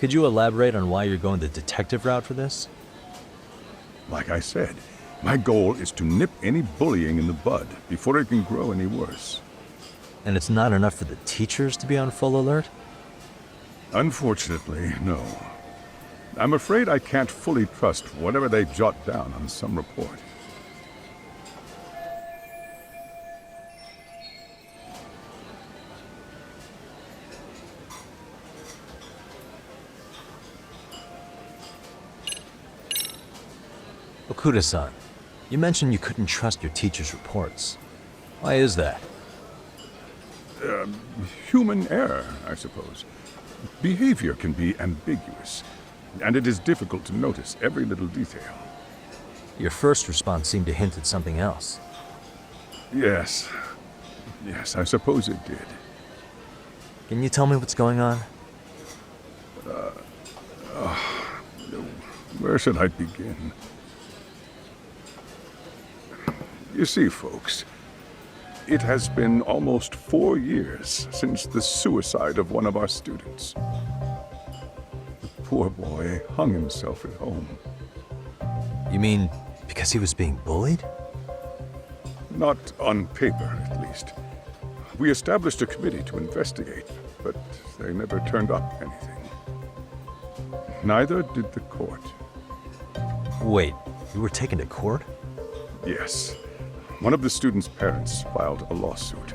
Could you elaborate on why you're going the detective route for this? Like I said, my goal is to nip any bullying in the bud before it can grow any worse. And it's not enough for the teachers to be on full alert? Unfortunately, no. I'm afraid I can't fully trust whatever they jot down on some report. Okuda-san, you mentioned you couldn't trust your teacher's reports. Why is that? Human error, I suppose. Behavior can be ambiguous, and it is difficult to notice every little detail. Your first response seemed to hint at something else. Yes. Yes, I suppose it did. Can you tell me what's going on? Where should I begin? You see, folks, it has been almost 4 years since the suicide of one of our students. The poor boy hung himself at home. You mean because he was being bullied? Not on paper, at least. We established a committee to investigate, but they never turned up anything. Neither did the court. Wait, you were taken to court? Yes. One of the students' parents filed a lawsuit.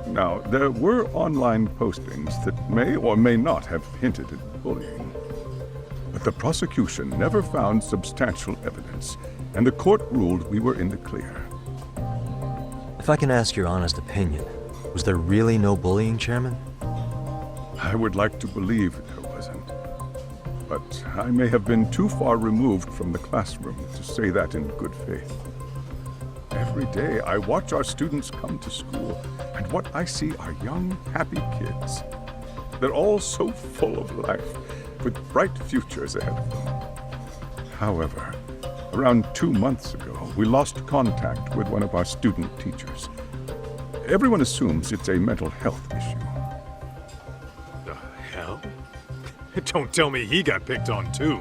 Now, there were online postings that may or may not have hinted at bullying. But the prosecution never found substantial evidence, and the court ruled we were in the clear. If I can ask your honest opinion, was there really no bullying, Chairman? I would like to believe there wasn't. But I may have been too far removed from the classroom to say that in good faith. Every day I watch our students come to school, and what I see are young, happy kids. They're all so full of life, with bright futures ahead of them. However, around 2 months ago, we lost contact with one of our student teachers. Everyone assumes it's a mental health issue. The hell? Don't tell me he got picked on too.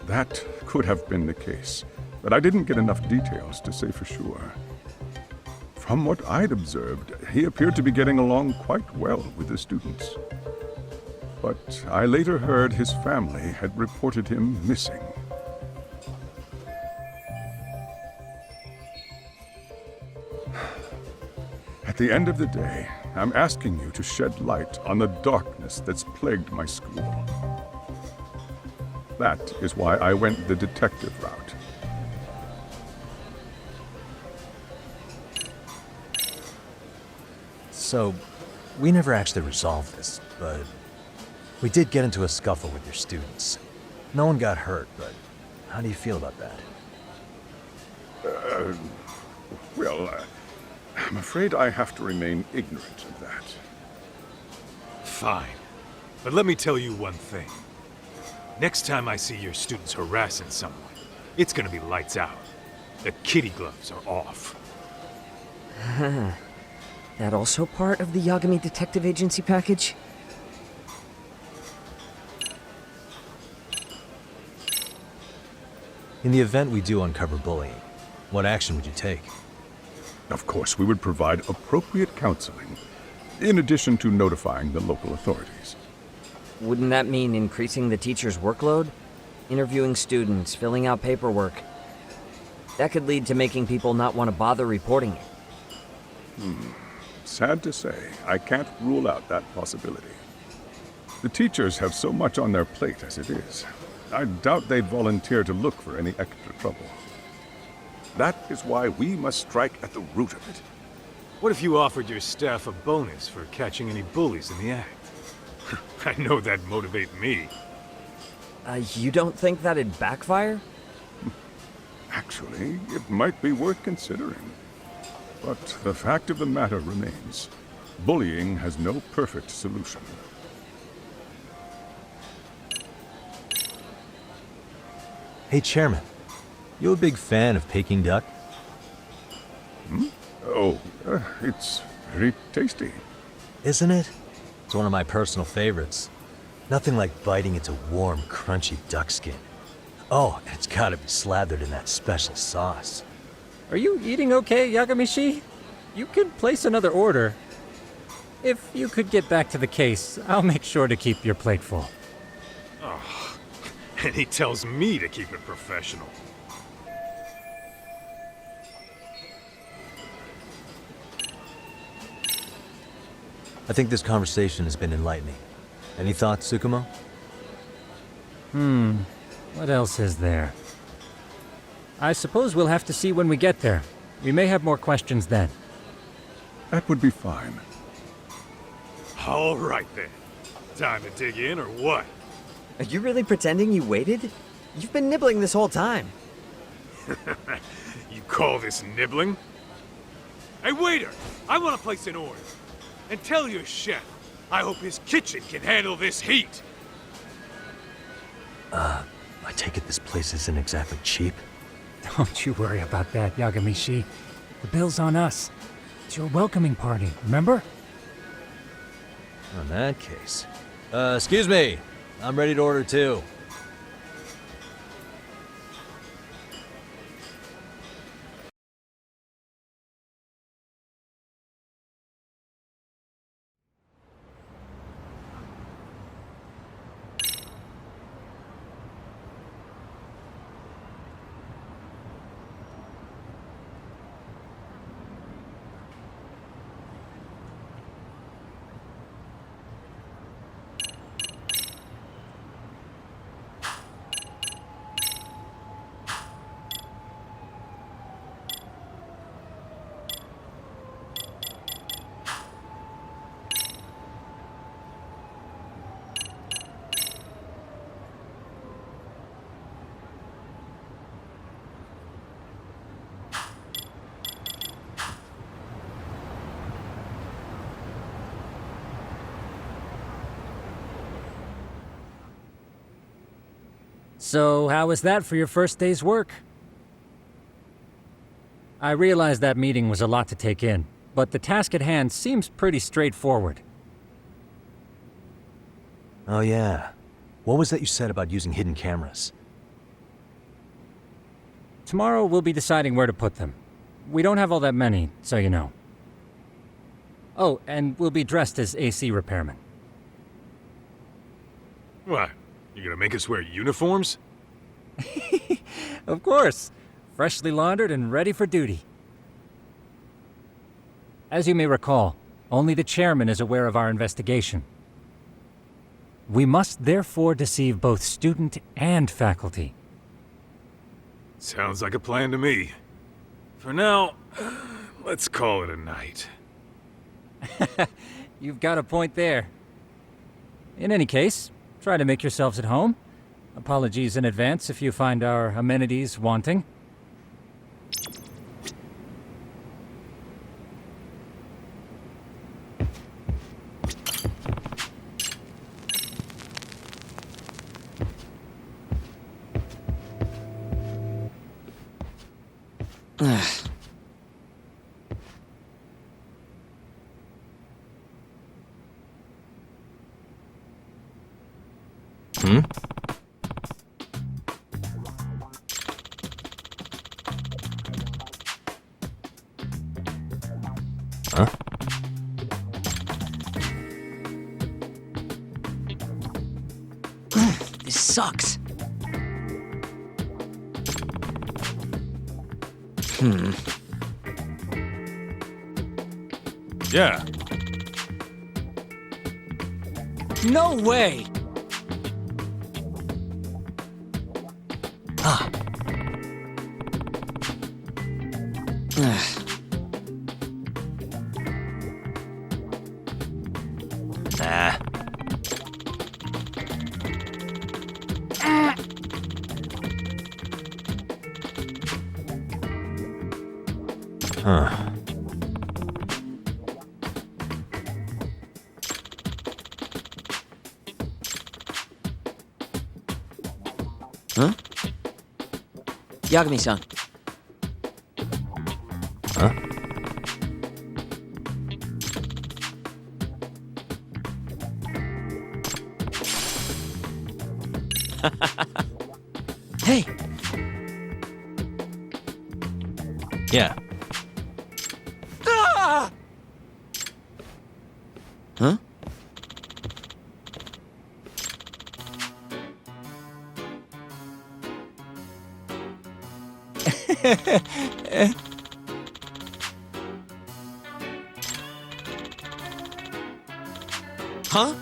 That could have been the case, but I didn't get enough details to say for sure. From what I'd observed, he appeared to be getting along quite well with the students. But I later heard his family had reported him missing. At the end of the day, I'm asking you to shed light on the darkness that's plagued my school. That is why I went the detective route. So, we never actually resolved this, but we did get into a scuffle with your students. No one got hurt, but how do you feel about that? I'm afraid I have to remain ignorant of that. Fine. But let me tell you one thing. Next time I see your students harassing someone, it's gonna be lights out. The kitty gloves are off. That also part of the Yagami Detective Agency package? In the event we do uncover bullying, what action would you take? Of course, we would provide appropriate counseling, in addition to notifying the local authorities. Wouldn't that mean increasing the teacher's workload? Interviewing students, filling out paperwork. That could lead to making people not want to bother reporting it. Sad to say, I can't rule out that possibility. The teachers have so much on their plate as it is. I doubt they'd volunteer to look for any extra trouble. That is why we must strike at the root of it. What if you offered your staff a bonus for catching any bullies in the act? I know that'd motivate me. You don't think that'd backfire? Actually, it might be worth considering. But the fact of the matter remains, bullying has no perfect solution. Hey, Chairman, you a big fan of Peking duck? Oh, it's very tasty. Isn't it? It's one of my personal favorites. Nothing like biting into warm, crunchy duck skin. Oh, and it's gotta be slathered in that special sauce. Are you eating okay, Yagamishi? You could place another order. If you could get back to the case, I'll make sure to keep your plate full. And he tells me to keep it professional. I think this conversation has been enlightening. Any thoughts, Tsukumo? What else is there? I suppose we'll have to see when we get there. We may have more questions then. That would be fine. All right then. Time to dig in or what? Are you really pretending you waited? You've been nibbling this whole time. You call this nibbling? Hey waiter, I want to place an order. And tell your chef, I hope his kitchen can handle this heat. I take it this place isn't exactly cheap? Don't you worry about that, Yagamishi. The bill's on us. It's your welcoming party, remember? In that case. Excuse me. I'm ready to order too. So, how was that for your first day's work? I realize that meeting was a lot to take in, but the task at hand seems pretty straightforward. Oh yeah. What was that you said about using hidden cameras? Tomorrow we'll be deciding where to put them. We don't have all that many, so you know. Oh, and we'll be dressed as AC repairmen. What? You gonna make us wear uniforms? Of course! Freshly laundered and ready for duty. As you may recall, only the chairman is aware of our investigation. We must therefore deceive both student and faculty. Sounds like a plan to me. For now, let's call it a night. You've got a point there. In any case, try to make yourselves at home. Apologies in advance if you find our amenities wanting. This sucks. Yeah. No way! Nah. Huh. Huh? Yagami-san. Huh? Hey! Yeah. Huh? Huh?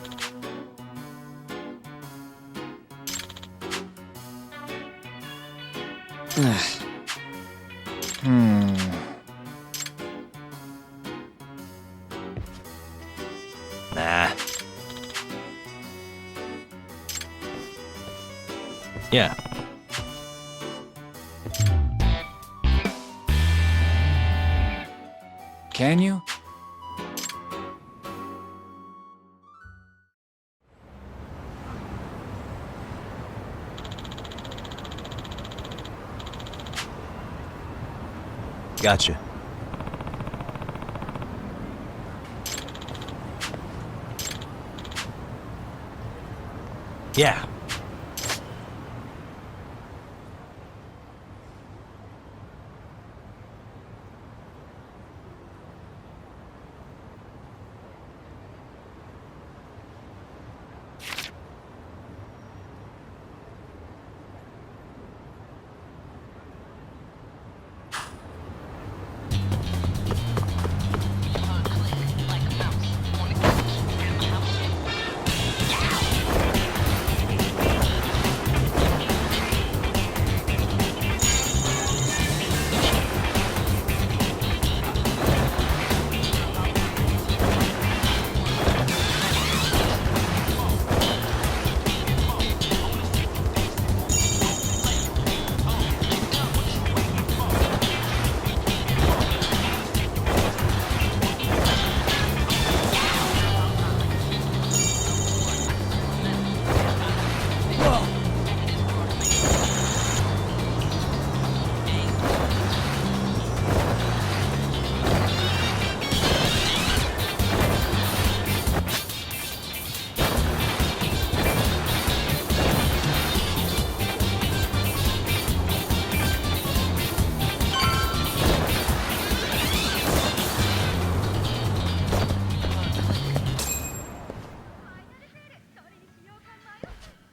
Nah. Yeah. Can you? Gotcha. Yeah.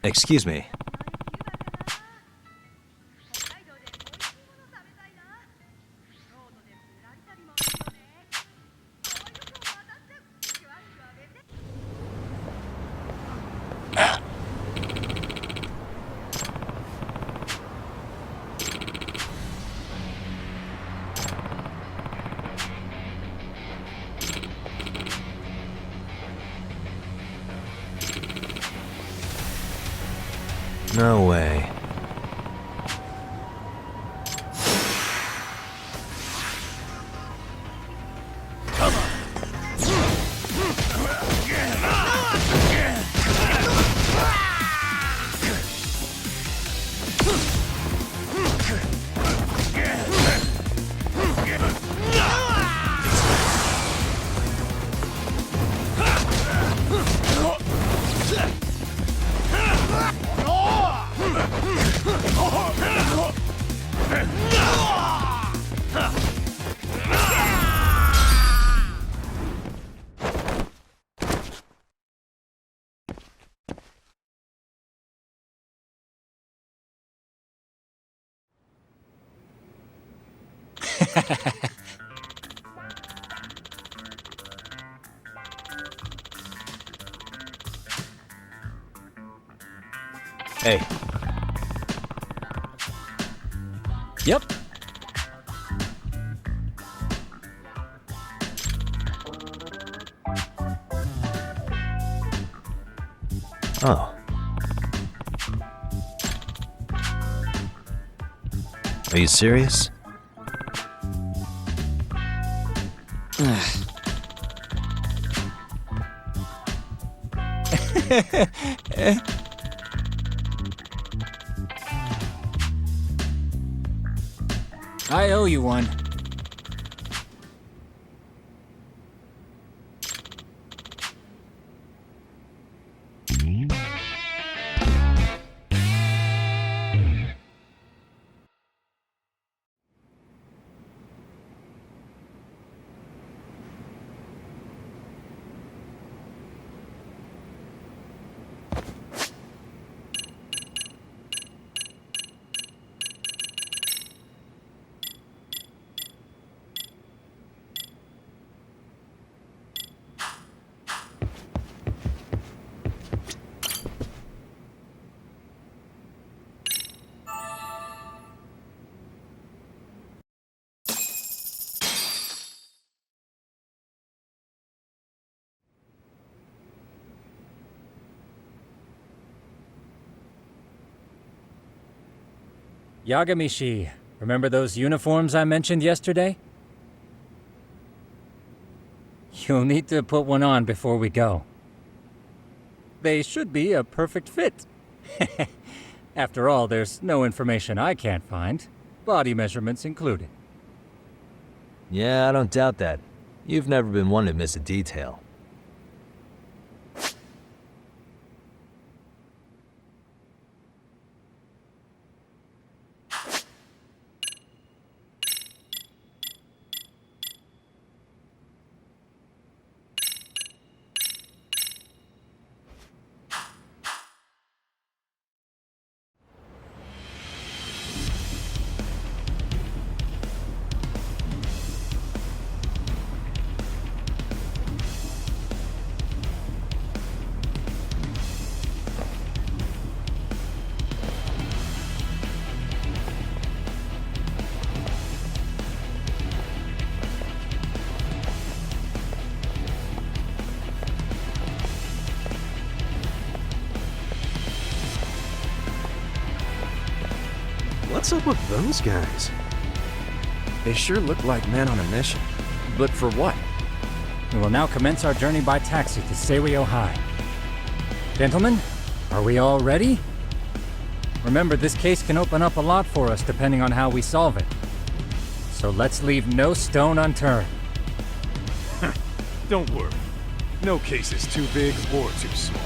Excuse me. No way. Hey. Yep. Oh. Are you serious? I owe you one. Yagamishi, remember those uniforms I mentioned yesterday? You'll need to put one on before we go. They should be a perfect fit. After all, there's no information I can't find, body measurements included. Yeah, I don't doubt that. You've never been one to miss a detail. What's up with those guys? They sure look like men on a mission. But for what? We will now commence our journey by taxi to Seirio High. Gentlemen, are we all ready? Remember, this case can open up a lot for us depending on how we solve it. So let's leave no stone unturned. Don't worry. No case is too big or too small.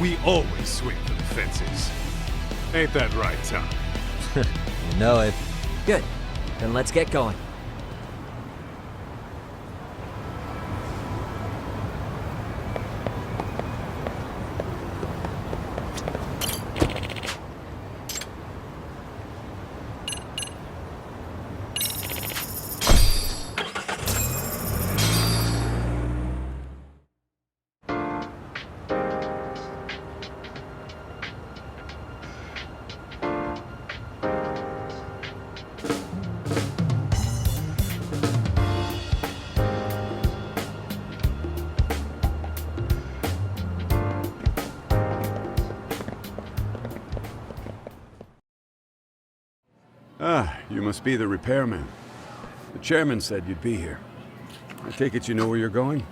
We always swing for the fences. Ain't that right, Tom? You know it. Good. Then let's get going. Ah, you must be the repairman. The chairman said you'd be here. I take it you know where you're going?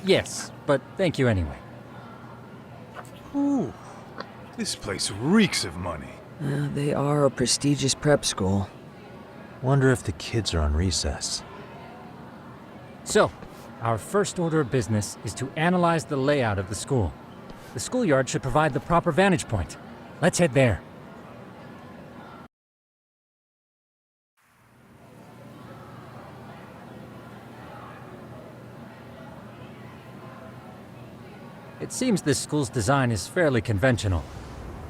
Yes, but thank you anyway. Ooh, this place reeks of money. They are a prestigious prep school. Wonder if the kids are on recess. So, our first order of business is to analyze the layout of the school. The schoolyard should provide the proper vantage point. Let's head there. It seems this school's design is fairly conventional.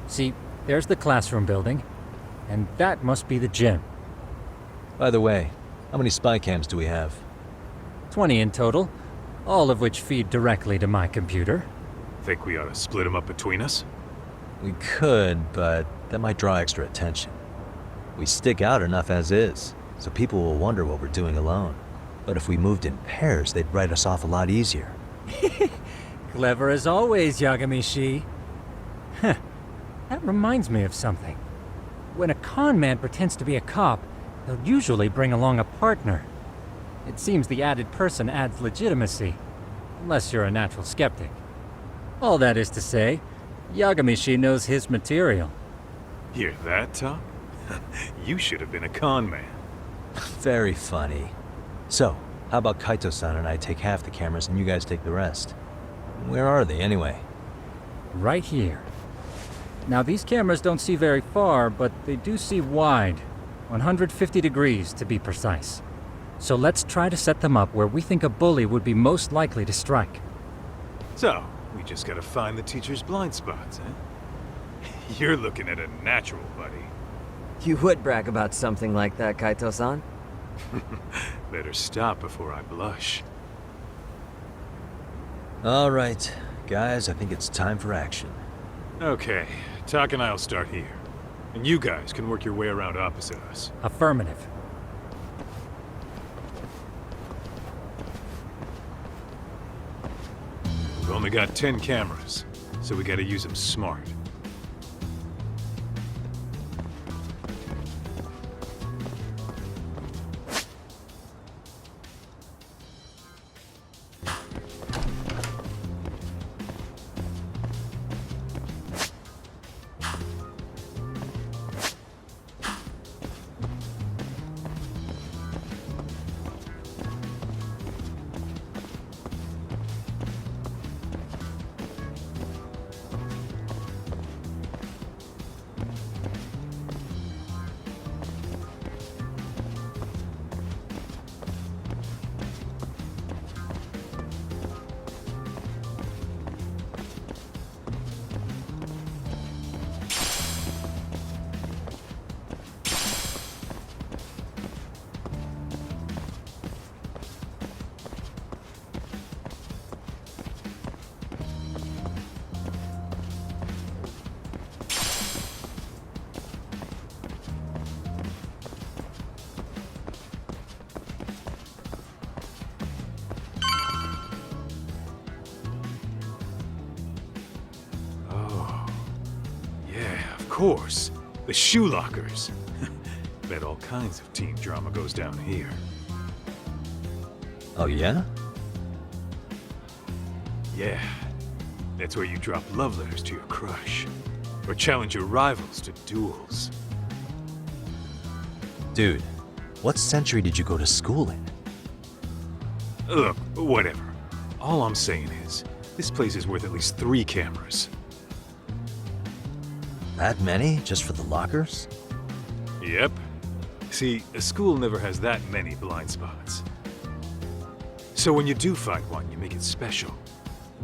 See, there's the classroom building, and that must be the gym. By the way, how many spy cams do we have? 20 in total, all of which feed directly to my computer. Think we ought to split them up between us? We could, but that might draw extra attention. We stick out enough as is, so people will wonder what we're doing alone. But if we moved in pairs, they'd write us off a lot easier. Clever as always, Yagamishi. Huh. That reminds me of something. When a con man pretends to be a cop, they'll usually bring along a partner. It seems the added person adds legitimacy, unless you're a natural skeptic. All that is to say, Yagamishi knows his material. Hear that, Tom? You should have been a con man. Very funny. So, how about Kaito-san and I take half the cameras and you guys take the rest? Where are they, anyway? Right here. Now, these cameras don't see very far, but they do see wide. 150 degrees, to be precise. So let's try to set them up where we think a bully would be most likely to strike. So, we just gotta find the teacher's blind spots, eh? You're looking at a natural, buddy. You would brag about something like that, Kaito-san. Better stop before I blush. All right, guys, I think it's time for action. Okay, Tak and I'll start here. And you guys can work your way around opposite us. Affirmative. We've only got 10 cameras, so we gotta use them smart. course. The shoe lockers. Bet all kinds of teen drama goes down here. Oh, yeah? Yeah. That's where you drop love letters to your crush. Or challenge your rivals to duels. Dude, what century did you go to school in? Look, whatever. All I'm saying is, this place is worth at least 3 cameras. That many? Just for the lockers? Yep. See, a school never has that many blind spots. So when you do find one, you make it special.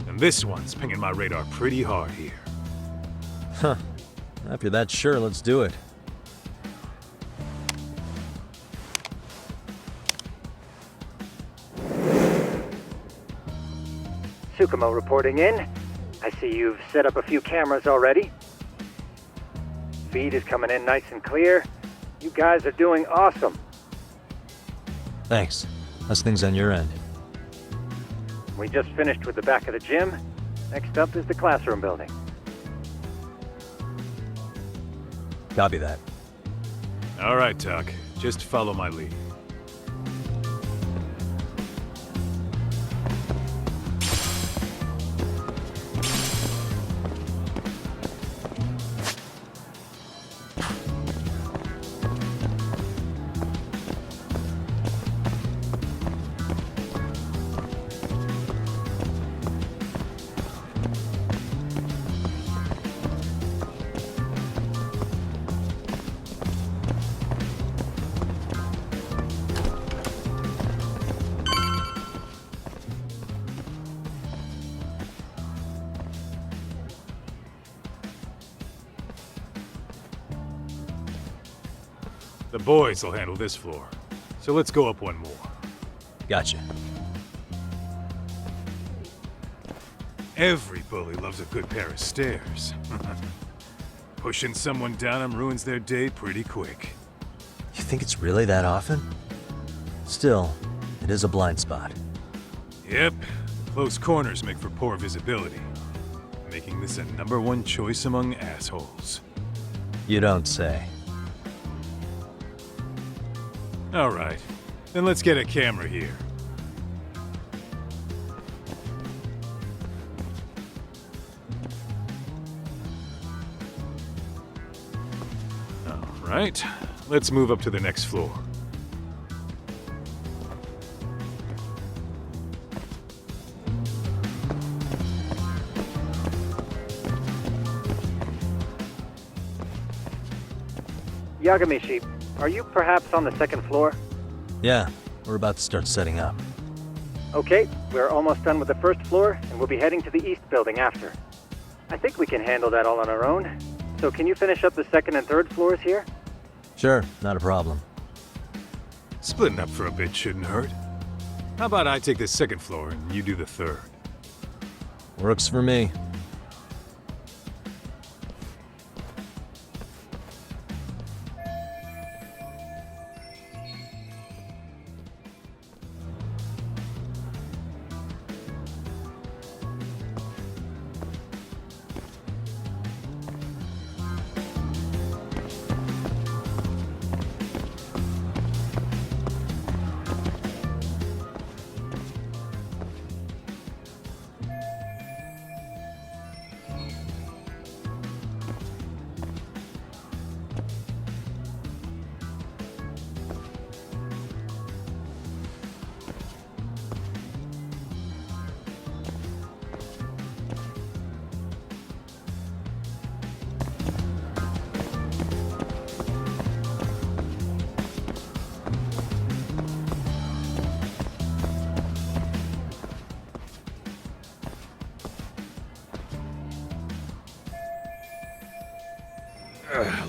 And this one's pinging my radar pretty hard here. Huh. If you're that sure, let's do it. Tsukumo reporting in. I see you've set up a few cameras already. Feed is coming in nice and clear. You guys are doing awesome. Thanks. How's things on your end? We just finished with the back of the gym. Next up is the classroom building. Copy that. All right, Tuck. Just follow my lead. The boys will handle this floor. So let's go up one more. Gotcha. Every bully loves a good pair of stairs. Pushing someone down them ruins their day pretty quick. You think it's really that often? Still, it is a blind spot. Yep, close corners make for poor visibility, making this a #1 choice among assholes. You don't say. All right, then let's get a camera here. All right, let's move up to the next floor. Yagamishi, are you perhaps on the second floor? Yeah, we're about to start setting up. Okay, we're almost done with the first floor, and we'll be heading to the east building after. I think we can handle that all on our own. So can you finish up the second and third floors here? Sure, not a problem. Splitting up for a bit shouldn't hurt. How about I take the second floor and you do the third? Works for me.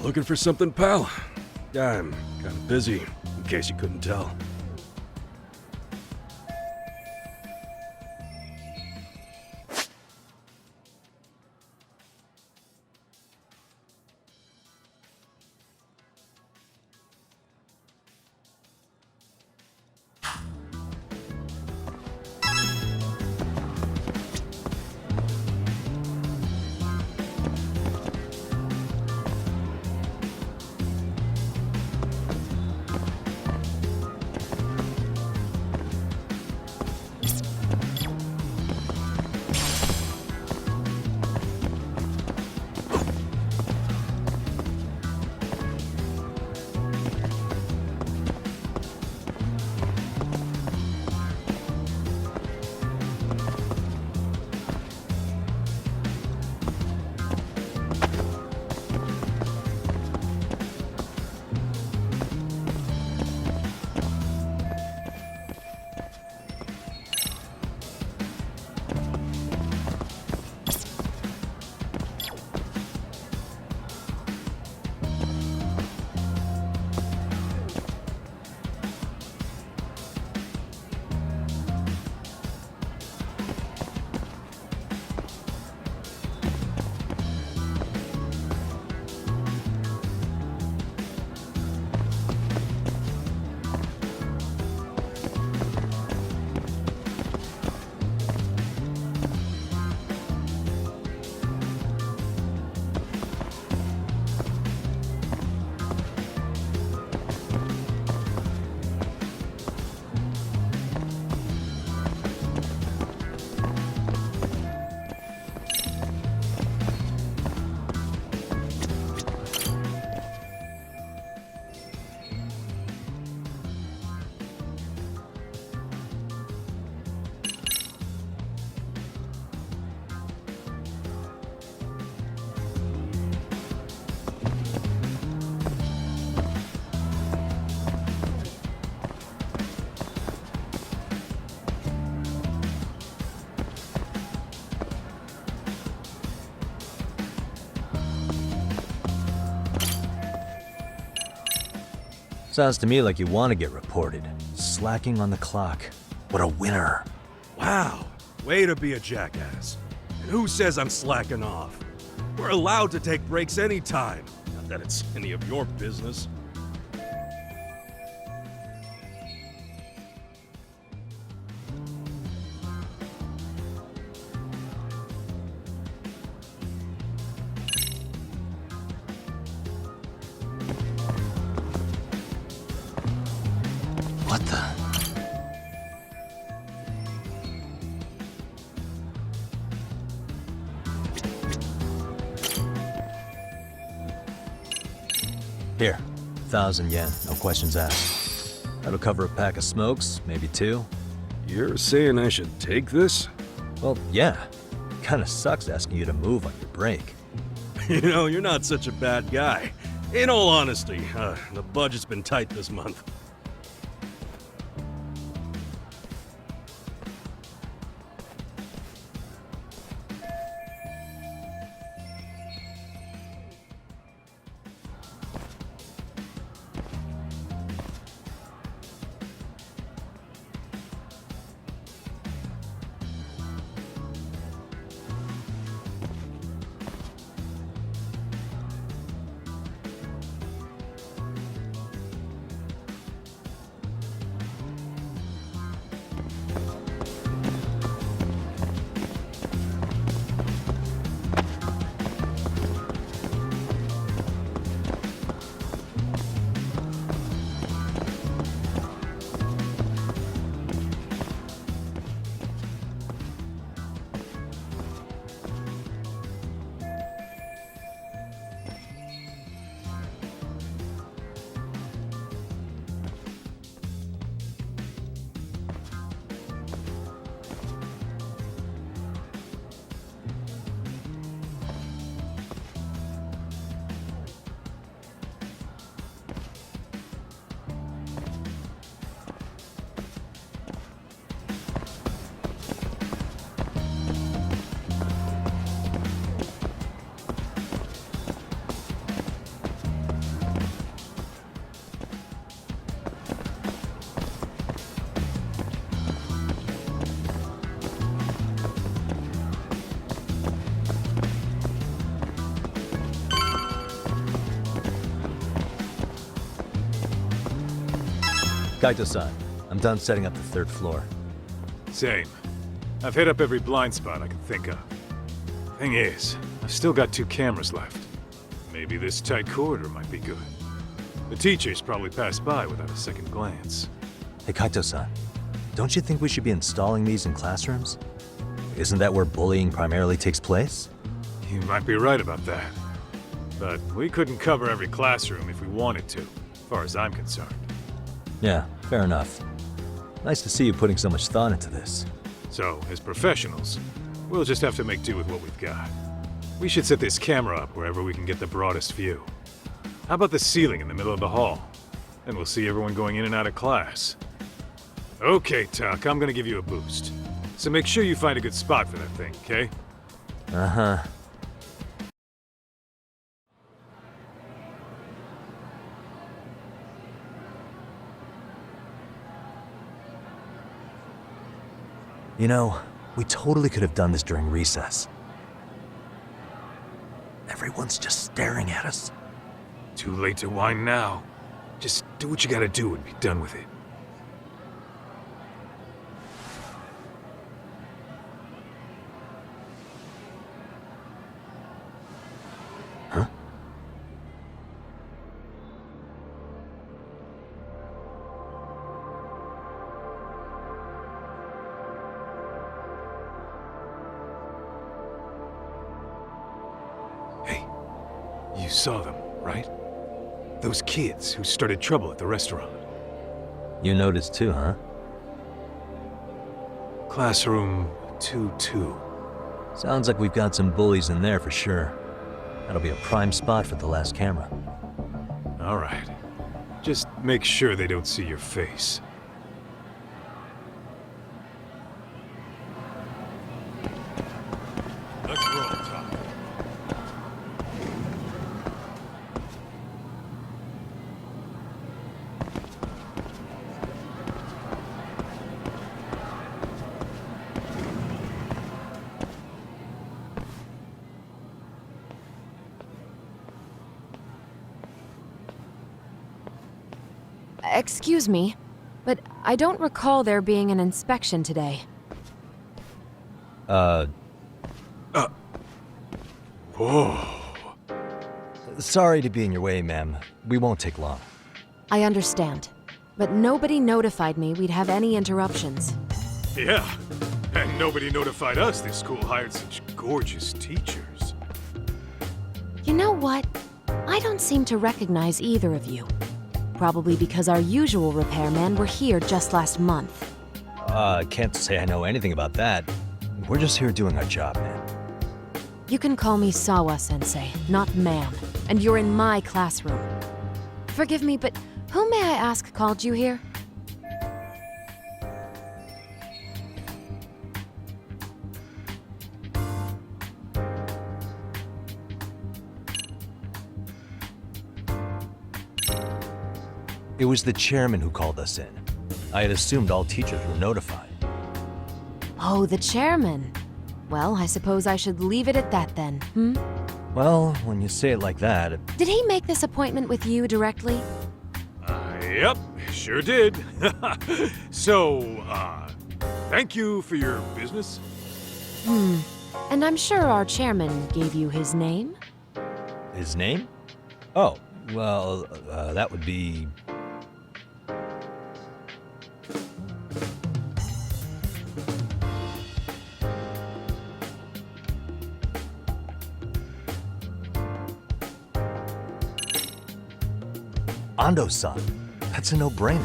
Looking for something, pal? I'm kind of busy, in case you couldn't tell. Sounds to me like you want to get reported. Slacking on the clock. What a winner. Wow, way to be a jackass. And who says I'm slacking off? We're allowed to take breaks anytime. Not that it's any of your business. What the? Here, 1,000 yen, no questions asked. That'll cover a pack of smokes, maybe 2. You're saying I should take this? Well, yeah. Kinda sucks asking you to move on your break. You know, you're not such a bad guy. In all honesty, the budget's been tight this month. Kaito-san, I'm done setting up the 3rd floor. Same. I've hit up every blind spot I can think of. Thing is, I've still got 2 cameras left. Maybe this tight corridor might be good. The teachers probably passed by without a second glance. Hey Kaito-san, don't you think we should be installing these in classrooms? Isn't that where bullying primarily takes place? You might be right about that. But we couldn't cover every classroom if we wanted to, as far as I'm concerned. Yeah, fair enough. Nice to see you putting so much thought into this. So, as professionals, we'll just have to make do with what we've got. We should set this camera up wherever we can get the broadest view. How about the ceiling in the middle of the hall? Then we'll see everyone going in and out of class. Okay, Tuck, I'm gonna give you a boost. So make sure you find a good spot for that thing, okay? Uh-huh. You know, we totally could have done this during recess. Everyone's just staring at us. Too late to whine now. Just do what you gotta do and be done with it. Huh? Hey, you saw them, right? Those kids who started trouble at the restaurant. You noticed too, huh? Classroom 2-2. Sounds like we've got some bullies in there for sure. That'll be a prime spot for the last camera. All right. Just make sure they don't see your face. Let's roll, Tom. Excuse me, but I don't recall there being an inspection today. Whoa. Sorry to be in your way, ma'am. We won't take long. I understand, but nobody notified me we'd have any interruptions. Yeah, and nobody notified us this school hired such gorgeous teachers. You know what? I don't seem to recognize either of you. Probably because our usual repairmen were here just last month. Can't say I know anything about that. We're just here doing our job, man. You can call me Sawa-sensei, not ma'am, and you're in my classroom. Forgive me, but who may I ask called you here? It was the chairman who called us in. I had assumed all teachers were notified. Oh, the chairman. Well, I suppose I should leave it at that then, hmm? Well, when you say it like that, Did he make this appointment with you directly? Yep, sure did. So, thank you for your business. And I'm sure our chairman gave you his name? his name? Oh, well, that would be... Ando-san. That's a no-brainer.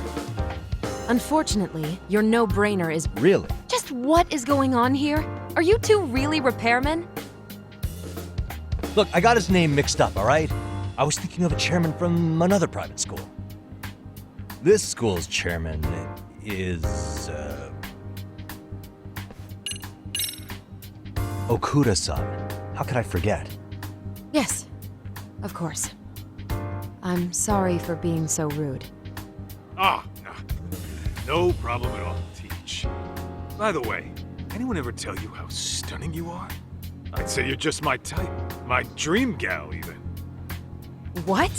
Unfortunately, your no-brainer is... Really? Just what is going on here? Are you two really repairmen? Look, I got his name mixed up, all right? I was thinking of a chairman from another private school. This school's chairman is, Okuda-san. How could I forget? Yes, of course. I'm sorry for being so rude. Ah, no problem at all, Teach. By the way, anyone ever tell you how stunning you are? I'd say you're just my type. My dream gal, even. What?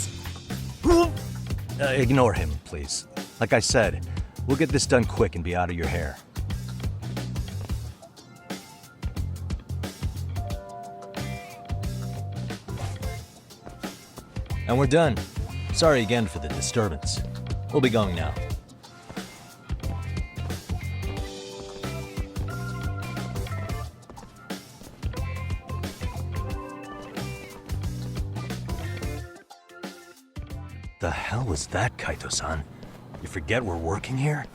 Ignore him, please. Like I said, we'll get this done quick and be out of your hair. And we're done. Sorry again for the disturbance. We'll be going now. The hell was that, Kaito-san? You forget we're working here?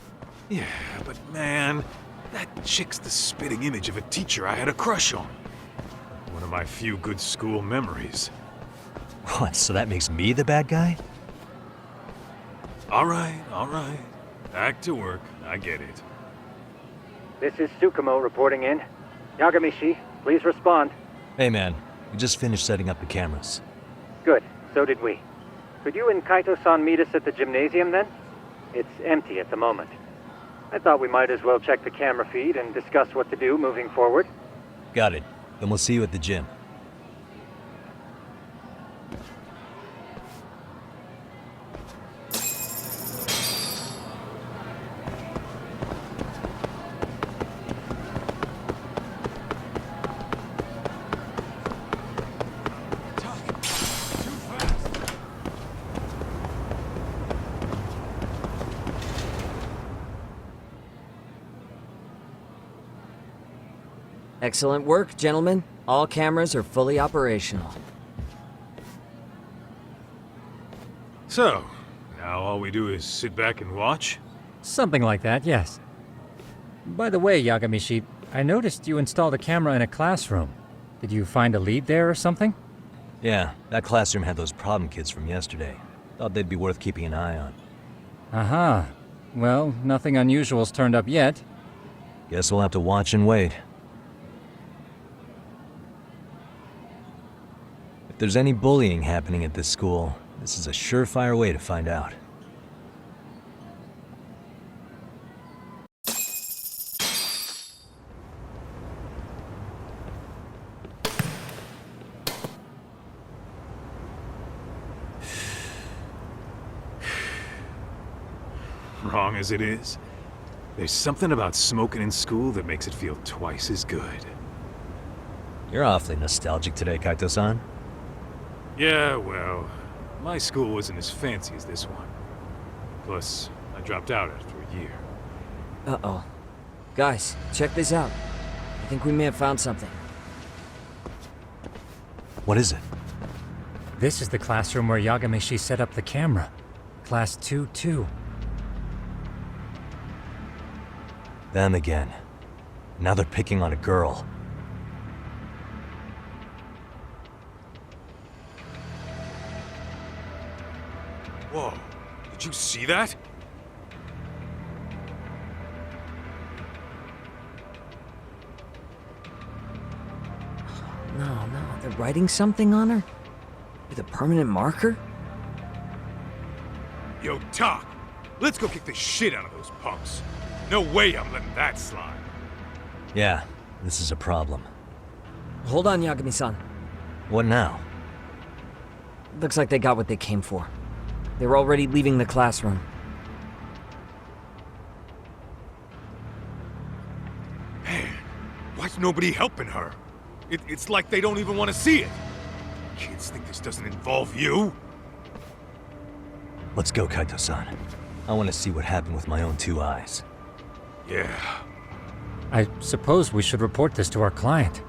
Yeah, but man, that chick's the spitting image of a teacher I had a crush on. One of my few good school memories. What, so that makes me the bad guy? All right. Back to work. I get it. This is Tsukumo reporting in. Yagamishi, please respond. Hey man, we just finished setting up the cameras. Good, so did we. Could you and Kaito-san meet us at the gymnasium then? It's empty at the moment. I thought we might as well check the camera feed and discuss what to do moving forward. Got it. Then we'll see you at the gym. Excellent work, gentlemen. All cameras are fully operational. So, now all we do is sit back and watch? Something like that, yes. By the way, Yagamishi, I noticed you installed a camera in a classroom. Did you find a lead there or something? Yeah, that classroom had those problem kids from yesterday. Thought they'd be worth keeping an eye on. Aha. Well, nothing unusual's turned up yet. Guess we'll have to watch and wait. If there's any bullying happening at this school, this is a surefire way to find out. wrong as it is, there's something about smoking in school that makes it feel twice as good. You're awfully nostalgic today, Kaito-san. Yeah, well, my school wasn't as fancy as this one. Plus, I dropped out after a year. Uh-oh. Guys, check this out. I think we may have found something. What is it? This is the classroom where Yagamishi set up the camera. Class 2-2. Them again. Now they're picking on a girl. Whoa, did you see that? No, they're writing something on her? With a permanent marker? Yo, Doc, let's go kick the shit out of those punks. No way I'm letting that slide. Yeah, this is a problem. Hold on, Yagami-san. What now? Looks like they got what they came for. They were already leaving the classroom. Man, why's nobody helping her? It's like they don't even want to see it. Kids think this doesn't involve you? Let's go, Kaito-san. I want to see what happened with my own 2 eyes. Yeah. I suppose we should report this to our client.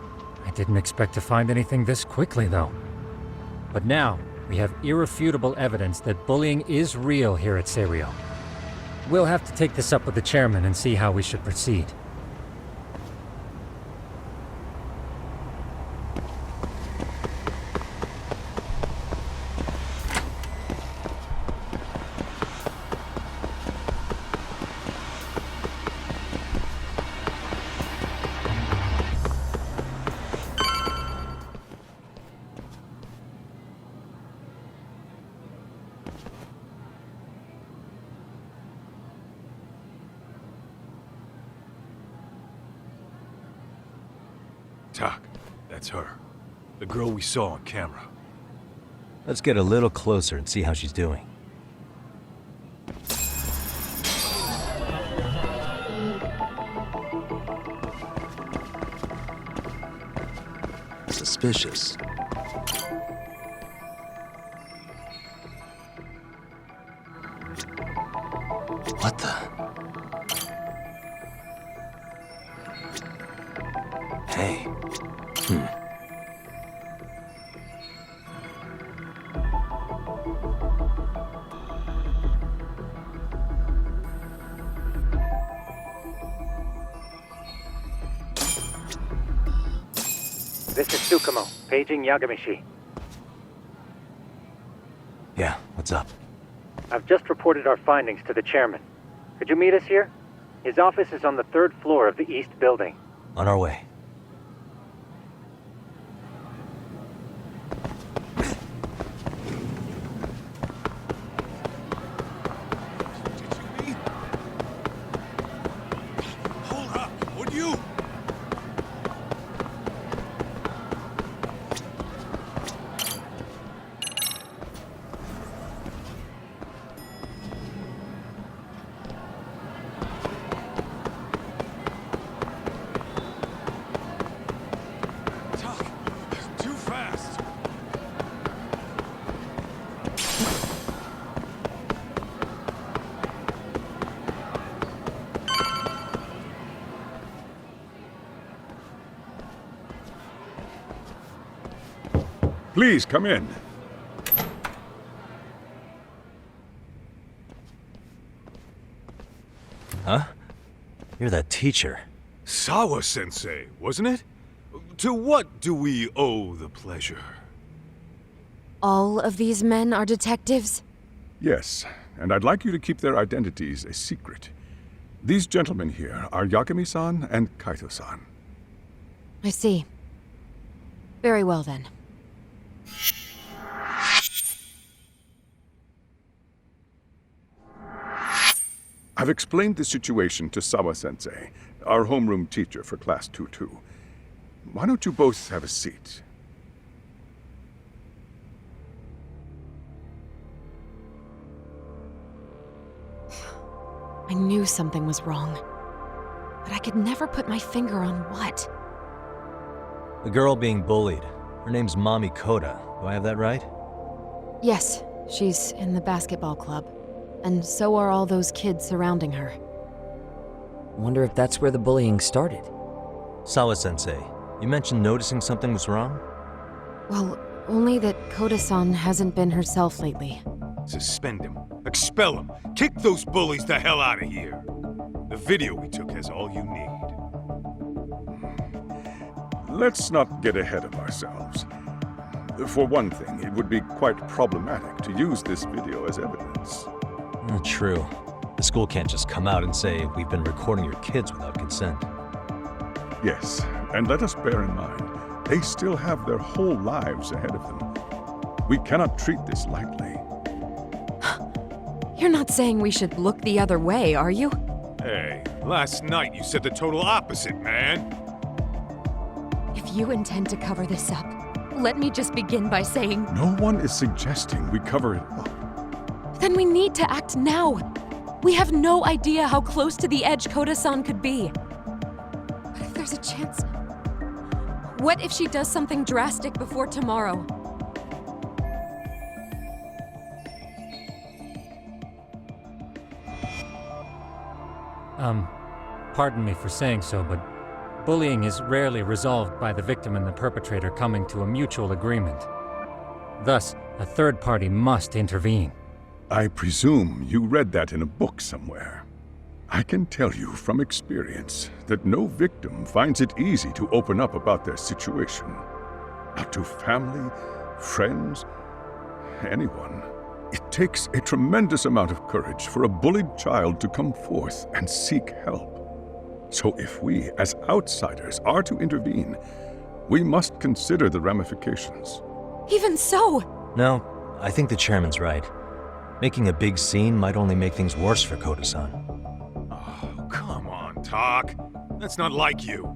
I didn't expect to find anything this quickly, though. But now, we have irrefutable evidence that bullying is real here at Seiryo. We'll have to take this up with the chairman and see how we should proceed. Doc, that's her. The girl we saw on camera. Let's get a little closer and see how she's doing. Suspicious. What the? Hey. This is Tsukumo, paging Yagamishi. Yeah, what's up? I've just reported our findings to the chairman. Could you meet us here? His office is on the 3rd floor of the east building. On our way. Hold up, would you? Doc, too fast. Please come in. Huh? You're that teacher. Sawa-sensei, wasn't it? To what do we owe the pleasure? All of these men are detectives? Yes, and I'd like you to keep their identities a secret. These gentlemen here are Yagami-san and Kaito-san. I see. Very well then. I've explained the situation to Sawa-sensei, our homeroom teacher for Class 2-2. Why don't you both have a seat? I knew something was wrong, but I could never put my finger on what. The girl being bullied. Her name's Mommy Koda. Do I have that right? Yes, she's in the basketball club, and so are all those kids surrounding her. Wonder if that's where the bullying started. Sawa-sensei, you mentioned noticing something was wrong? Well, only that Koda-san hasn't been herself lately. Suspend him. Expel him. Kick those bullies the hell out of here. The video we took has all you need. Let's not get ahead of ourselves. For one thing, it would be quite problematic to use this video as evidence. True. The school can't just come out and say, we've been recording your kids without consent. Yes, and let us bear in mind, they still have their whole lives ahead of them. We cannot treat this lightly. You're not saying we should look the other way, are you? Hey, last night you said the total opposite, man. If you intend to cover this up, let me just begin by saying... No one is suggesting we cover it up. Then we need to act now. We have no idea how close to the edge Koda-san could be. What if there's a chance? What if she does something drastic before tomorrow? Pardon me for saying so, but bullying is rarely resolved by the victim and the perpetrator coming to a mutual agreement. Thus, a third party must intervene. I presume you read that in a book somewhere. I can tell you from experience that no victim finds it easy to open up about their situation. Not to family, friends, anyone. It takes a tremendous amount of courage for a bullied child to come forth and seek help. So if we, as outsiders, are to intervene, we must consider the ramifications. Even so! No, I think the chairman's right. Making a big scene might only make things worse for Koda-san. Oh, come on, Talk. That's not like you.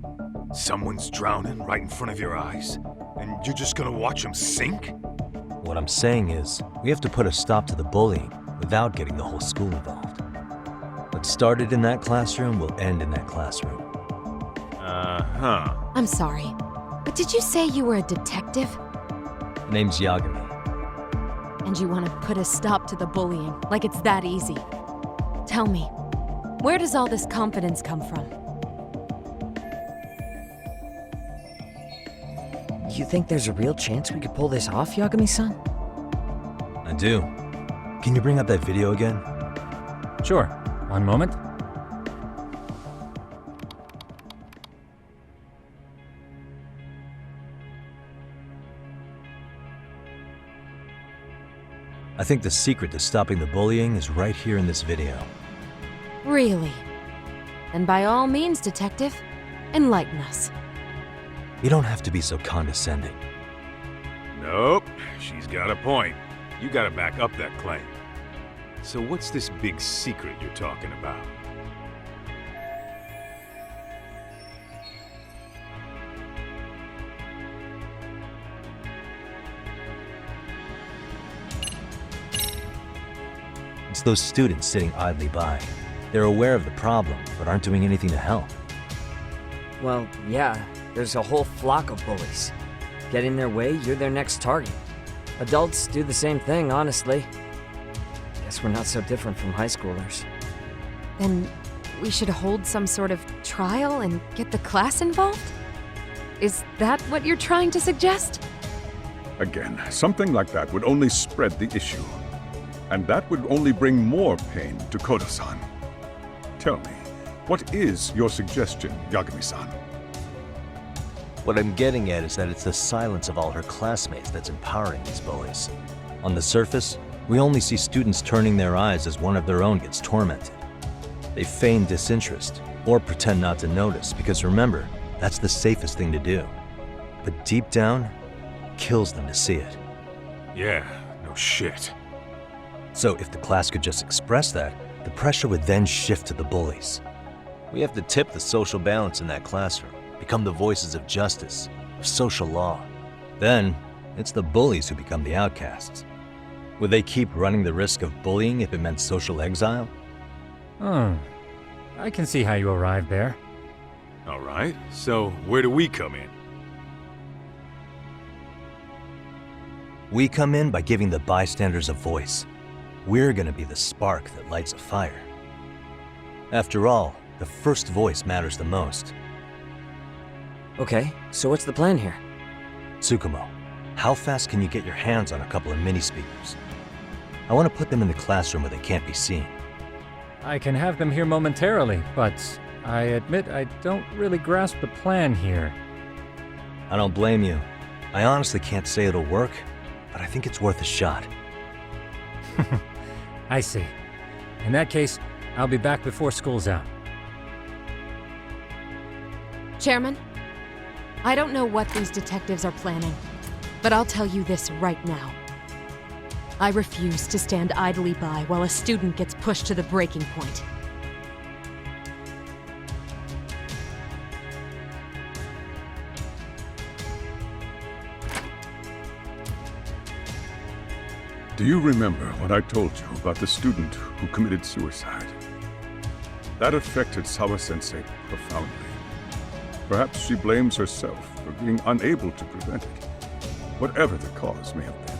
Someone's drowning right in front of your eyes, and you're just gonna watch him sink? What I'm saying is, we have to put a stop to the bullying without getting the whole school involved. What started in that classroom will end in that classroom. Uh-huh. I'm sorry, but did you say you were a detective? The name's Yagami. And you want to put a stop to the bullying, like it's that easy. Tell me, where does all this confidence come from? You think there's a real chance we could pull this off, Yagami-san? I do. Can you bring up that video again? Sure. One moment. I think the secret to stopping the bullying is right here in this video. Really? And by all means, detective, enlighten us. You don't have to be so condescending. Nope, she's got a point. You gotta back up that claim. So what's this big secret you're talking about? It's those students sitting idly by. They're aware of the problem, but aren't doing anything to help. Well, yeah, there's a whole flock of bullies. Get in their way, you're their next target. Adults do the same thing, honestly. Guess we're not so different from high schoolers. Then we should hold some sort of trial and get the class involved? Is that what you're trying to suggest? Again, something like that would only spread the issue. And that would only bring more pain to Koda-san. Tell me, what is your suggestion, Yagami-san? What I'm getting at is that it's the silence of all her classmates that's empowering these bullies. On the surface, we only see students turning their eyes as one of their own gets tormented. They feign disinterest, or pretend not to notice, because remember, that's the safest thing to do. But deep down, it kills them to see it. Yeah, no shit. So if the class could just express that, the pressure would then shift to the bullies. We have to tip the social balance in that classroom, become the voices of justice, of social law. Then, it's the bullies who become the outcasts. Would they keep running the risk of bullying if it meant social exile? Oh, I can see how you arrived there. All right, so where do we come in? We come in by giving the bystanders a voice. We're gonna be the spark that lights a fire. After all, the first voice matters the most. Okay, so what's the plan here? Tsukumo, how fast can you get your hands on a couple of mini speakers? I want to put them in the classroom where they can't be seen. I can have them here momentarily, but I admit I don't really grasp the plan here. I don't blame you. I honestly can't say it'll work, but I think it's worth a shot. I see. In that case, I'll be back before school's out. Chairman, I don't know what these detectives are planning, but I'll tell you this right now. I refuse to stand idly by while a student gets pushed to the breaking point. Do you remember what I told you about the student who committed suicide? That affected Sawa-sensei profoundly. Perhaps she blames herself for being unable to prevent it, whatever the cause may have been.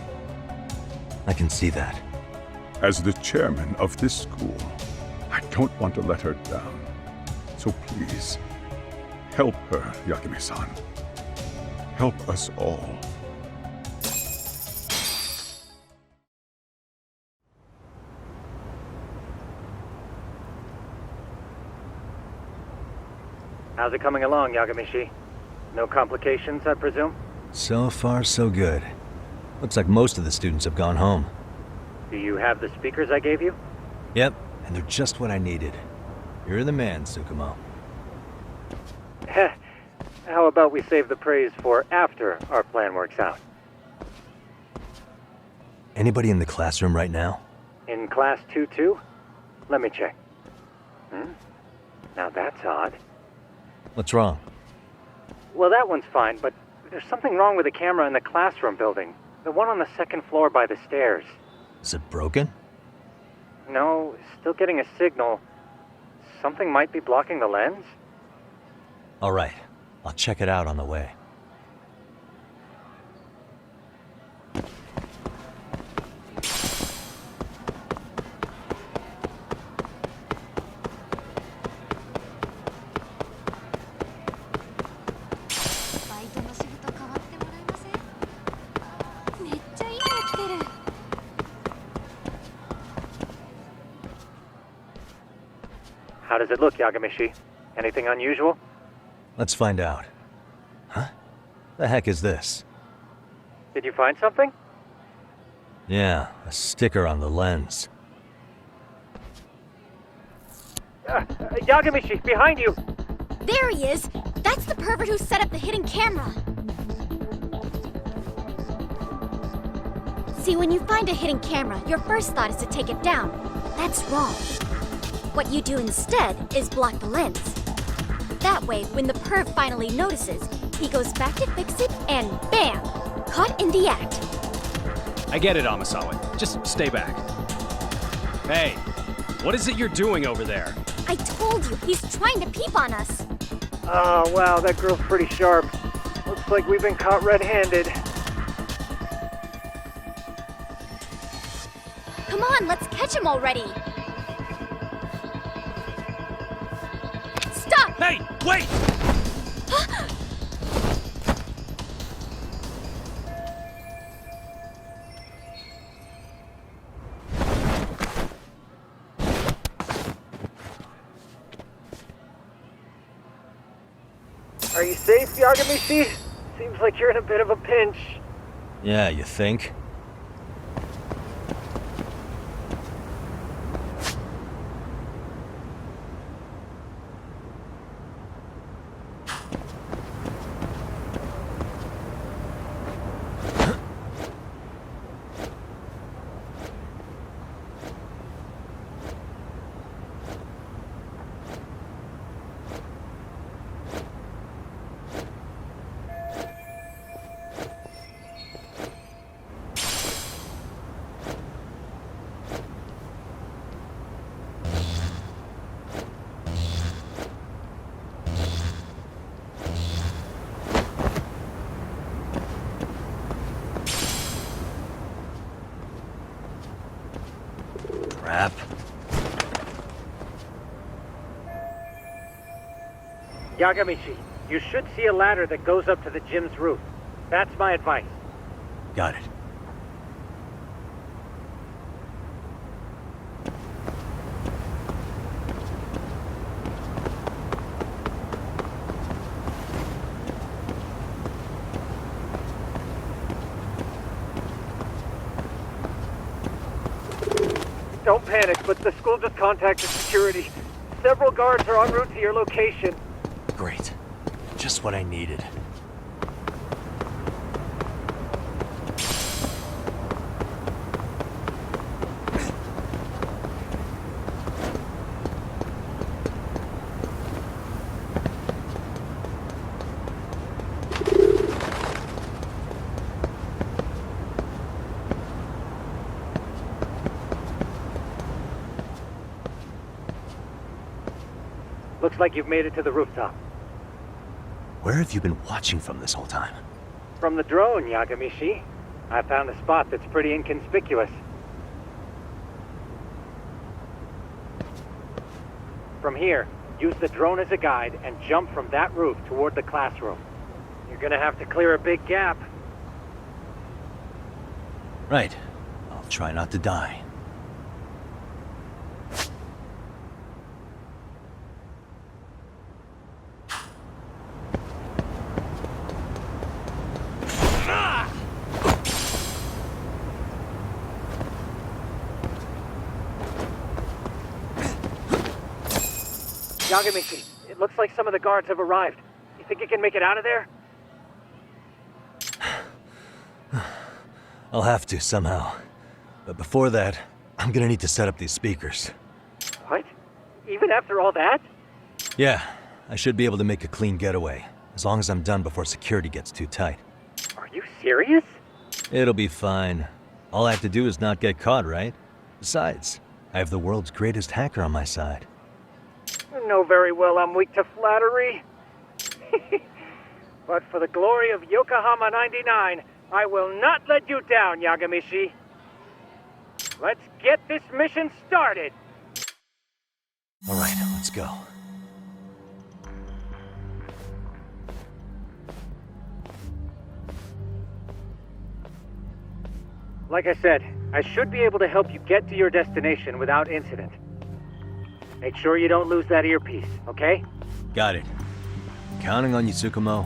I can see that. As the chairman of this school, I don't want to let her down. So please, help her, Yagami-san. Help us all. How's it coming along, Yagamishi? No complications, I presume? So far, so good. Looks like most of the students have gone home. Do you have the speakers I gave you? Yep, and they're just what I needed. You're the man, Tsukumo. Heh. How about we save the praise for after our plan works out? Anybody in the classroom right now? In class 2-2? Let me check. Now that's odd. What's wrong? Well, that one's fine, but there's something wrong with the camera in the classroom building. The one on the second floor by the stairs. Is it broken? No, still getting a signal. Something might be blocking the lens? All right, I'll check it out on the way. How does it look, Yagamishi? Anything unusual? Let's find out. Huh? The heck is this? Did you find something? Yeah, a sticker on the lens. Yagamishi, behind you! There he is! That's the pervert who set up the hidden camera! See, when you find a hidden camera, your first thought is to take it down. That's wrong. What you do instead is block the lens. That way, when the perv finally notices, he goes back to fix it and bam! Caught in the act. I get it, Amasawa. Just stay back. Hey, what is it you're doing over there? I told you, he's trying to peep on us. Oh, wow, that girl's pretty sharp. Looks like we've been caught red-handed. Come on, let's catch him already. Stop! Hey, wait! Are you safe, Yagamishi? Seems like you're in a bit of a pinch. Yeah, you think? Yagamishi, you should see a ladder that goes up to the gym's roof. That's my advice. Got it. Don't panic, but the school just contacted security. Several guards are en route to your location. Great. Just what I needed. Looks like you've made it to the rooftop. Where have you been watching from this whole time? From the drone, Yagamishi. I found a spot that's pretty inconspicuous. From here, use the drone as a guide and jump from that roof toward the classroom. You're gonna have to clear a big gap. Right. I'll try not to die. Yagamishi, it looks like some of the guards have arrived. You think you can make it out of there? I'll have to, somehow. But before that, I'm gonna need to set up these speakers. What? Even after all that? Yeah, I should be able to make a clean getaway, as long as I'm done before security gets too tight. Are you serious? It'll be fine. All I have to do is not get caught, right? Besides, I have the world's greatest hacker on my side. You know very well I'm weak to flattery. But for the glory of Yokohama 99, I will not let you down, Yagamishi. Let's get this mission started. All right, let's go. Like I said, I should be able to help you get to your destination without incident. Make sure you don't lose that earpiece, okay? Got it. Counting on you, Tsukumo.